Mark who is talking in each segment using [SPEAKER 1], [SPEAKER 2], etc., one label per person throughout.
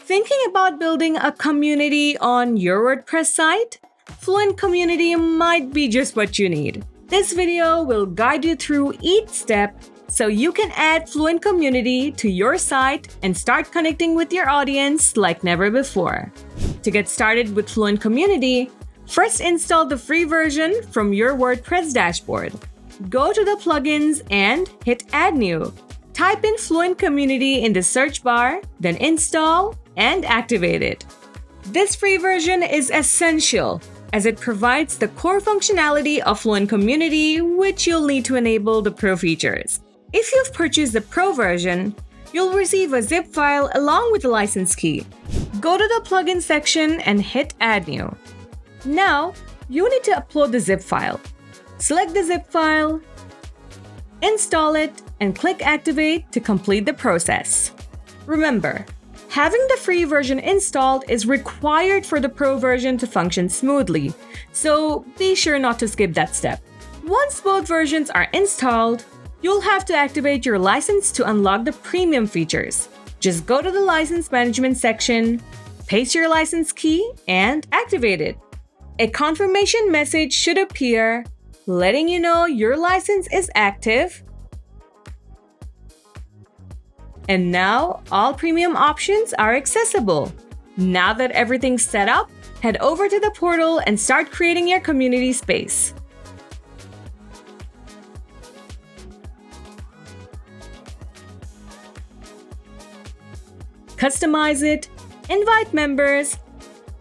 [SPEAKER 1] Thinking about building a community on your WordPress site? FluentCommunity might be just what you need. This video will guide you through each step so you can add FluentCommunity to your site and start connecting with your audience like never before. To get started with FluentCommunity, first install the free version from your WordPress dashboard. Go to the plugins and hit Add New. Type in FluentCommunity in the search bar, then install and activate it. This free version is essential as it provides the core functionality of FluentCommunity, which you'll need to enable the Pro features. If you've purchased the Pro version, you'll receive a zip file along with the license key. Go to the plugin section and hit Add New. Now, you need to upload the zip file. Select the zip file, install it, and click Activate to complete the process. Remember, having the free version installed is required for the Pro version to function smoothly, so be sure not to skip that step. Once both versions are installed, you'll have to activate your license to unlock the premium features. Just go to the license management section, paste your license key, and activate it. A confirmation message should appear, letting you know your license is active. And now, all premium options are accessible. Now that everything's set up, head over to the portal and start creating your community space. Customize it, invite members,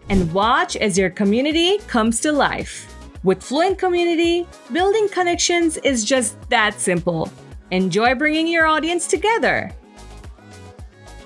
[SPEAKER 1] and watch as your community comes to life. With FluentCommunity, building connections is just that simple. Enjoy bringing your audience together.